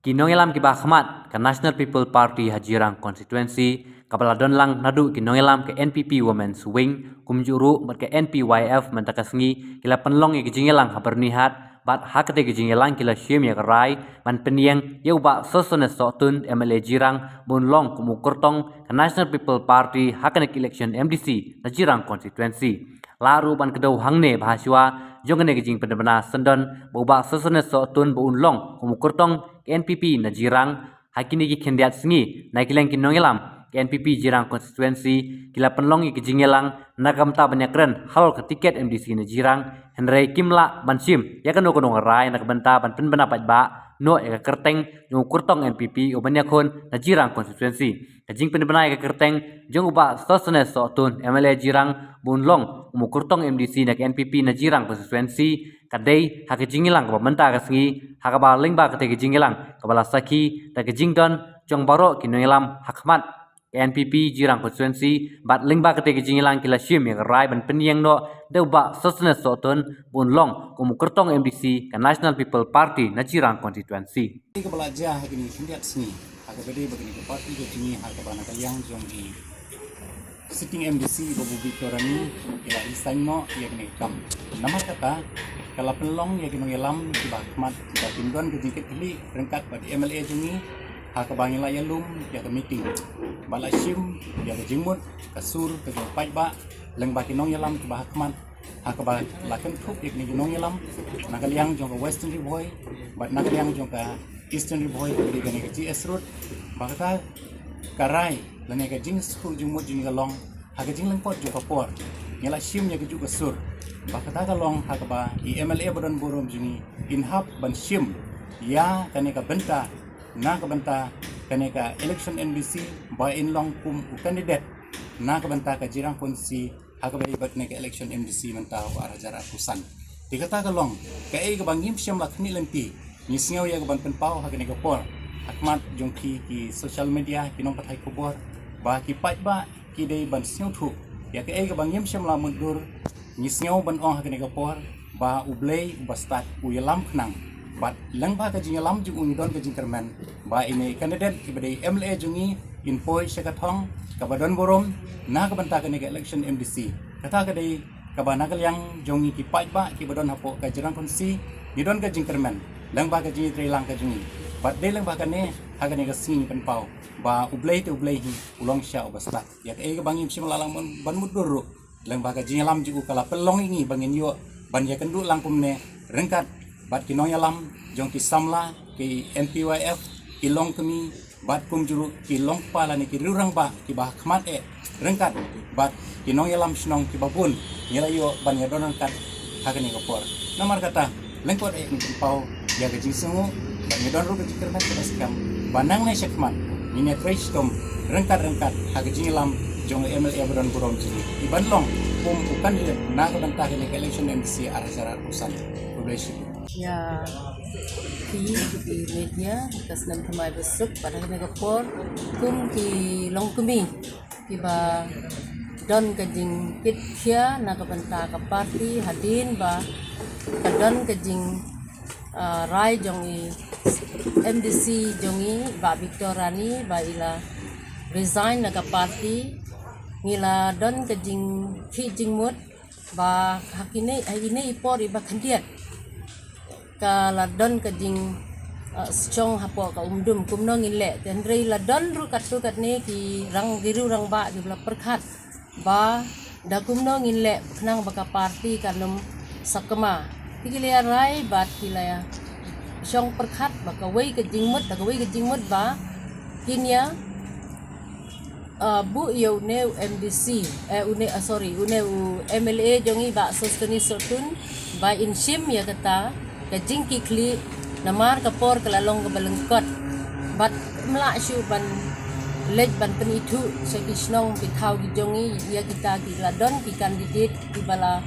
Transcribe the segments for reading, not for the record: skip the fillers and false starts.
Kinongelam kiba khmat ke National People Party Hajirang Constituency kapala donlang nadu kinongelam ke NPP Women's Wing kumjuru mat ke NPYF mentakasngi kila penlong ye kijingelang habernihat bat hakate kijingelang kila shim ya rai man peniang ye ba sosone sotun MLA Jirang bunlong kumukurtong ke National People Party hakane election MDC na Jirang Constituency laru ban kedau hangne bahaswa jongane kijing pendebana sendon boba sosone sotun bunlong kumukurtong NPP na Jirang hakini ki kendiat singi na kileng kinongelam NPP Jirang Constituency kila penlong ki jingelang nakamta banyakren hal ke tiket MDC na Jirang Henry Kimla bansim ya kan kono rai na kabenta ban penbena ba no ya kerteng yung kurtong NPP o banyakon na Jirang Constituency kajing penbena ya kerteng jong uba sosone sotun MLA Jirang bunlong umukurtong MDC na NPP na Jirang Constituency kadai hakijingilang ka menta kasngi hakaba lingba kate kijingilang kabala saki ta kijingdon jong baro kinongelam hakmat NPP Jirang Constituency bat lingba kate kijingilang kila shim yang rai ban penyang no deuba sosne soton bunlong kumukurtong MDC ka National People Party na Jirang Constituency kabala ja hakini kindiat sini hakabede bagini ke parti ke jini hakabana kaliang jong di sitting MDC Babu Victorani ila istaino ya kini kam nama kata kalau pelong ya kini ngelam di bakmat kita tinduan ke jikit kili rengkat pada MLA juni hak bangila yalum ya ke meeting balashim ya ke jimut kasur ke pai ba leng bakinong yalam ke bakmat hak ba laken thup ya kini ginong yalam nakaliang jong ke Western Rivoy bat nakaliang jong ke Eastern Rivoy di kini ke GS Road bakata karai lene ke jing school jumut jing galong hak jing lengpot jong kapor nyala shim ya ke juga sur bakata kalong hakaba MLA badan borom jini inhap ban shim ya kaneka benta na ka benta kaneka election NBC by in long kum candidate na ka benta ka Jirang Konsi hakaba ibat neka election MDC menta arah jarak kusan dikata kalong ka ai ka bangim shim lakni lenti ni singaw ya ka ban penpau hakaneka por hakmat jongki ki social media kinong patai kubor ba ki pai ba ki dei ban singaw thu ya ka ai ka bangim shim la mundur nisngaw ban ong hakene kapor ba ublay bastat uyalam knang bat lang ba ka jingalam ju unidon ka jingkerman ba ini kandidat ibade MLA jungi inpoy syakathong kabadon borom na ka banta ka election MDC kata ka dei ka ba nakalyang jongi ki pai ba ki badon hapo ka Jirang Konsi nidon ka jingkerman lang ba ka jingi trilang ka jungi bat dei lang ba ka ne hakane ka sing penpau ba ublay te ublay hi ulong sya bastat ya ka bangim simlalang ban mudur lang baga jingalam jugu kala pelong ini bangin yo ban ya kendu langkum ne rengkat bat kinong yalam jong ki samla ki NPYF ki long kemi bat kum juru ki long pala ni ki rurang ba ki bah khmat rengkat bat kinong yalam snong ki babun nyala yo ban ya donan kat hakani kopor namar kata lengkot ni pau ya ga jingsungu ban ya don ru ka jikir mat skam banang ne syakman ni fresh tom rengkat haga jingalam jong MLA badan borom jini iban long bukan na ka banta ka election MDC arah jarak kusan publish ya di media kas nam thamai besuk pada negapor kum ki long kumi ki ba don ka jing kit khia na ka banta ka party hadin ba ka don ka jing rai jongi MDC jongi ba Victorani ba ila resign na ka party ngila don ke jing ki jing mut ba hakine ipor iba kandiat ka la don ke jing strong hapo ka umdum kumno ngile tenrei la don ru kat ne ki rang giru rang ba di bla perkhat ba da kumno ngile knang baka party kanum sakma tigilia rai bat kilaya syong perkhat baka wei ke jing mut da wei ke jing mut ba kinya bu yo ne MDC une MLA jongi ba sosteni sotun ba inshim ya kata ka jingki kli namar kapor kalalong kabalengkot bat mla shu ban lej ban penitu sekisnong pitau gi jongi ya kita ki ladon ki kandidat ki bala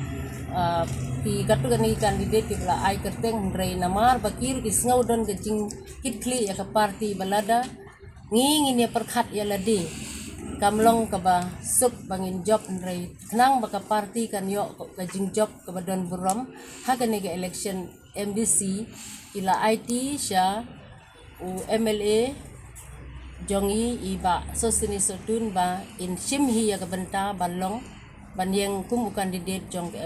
ki katu kan ki kandidat ki bala ai kerteng rei namar bakir ki sngaw don ka jing kitli ya ka party balada ngingin ya perkhat ya ladi kamlong kaba suk bangin job nrei knang baka party kan yo kajing job kabadon burom hagan nega election MDC ila IT sya u MLA jongi iba sosini sotun ba in shimhi ya kabenta balong ban yang kum kandidat jong ke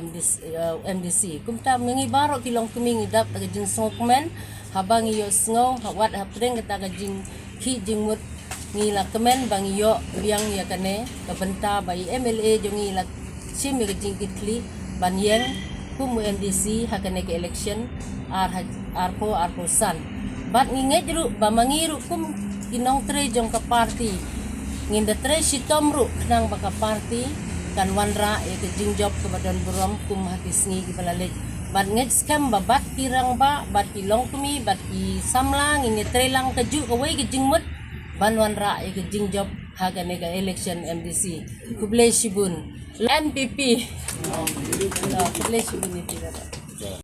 MDC kum ta mengi baro kilong kuming idap daga jing sokmen habang iyo sngo hawat hapreng kata ga jing ki jing mut ngila kemen bang iyo liang ya kane kabenta ba MLA jongi la shim ga jing kitli ban yang kum MDC hakane ke election arpo san bat nginget ru ba mangiru kum kinong tre jong ka party nginda tre sitomru nang baka party kan wanra ke jingjob ke badan buram kum hati sngi ki balalit bat nget scam babat kirang ba bat kilong kumi bat ki samlang ini trelang keju ke wei ke jingmut ban wanra ke jingjob haga nega election MDC kuble shibun NPP kuble shibun itu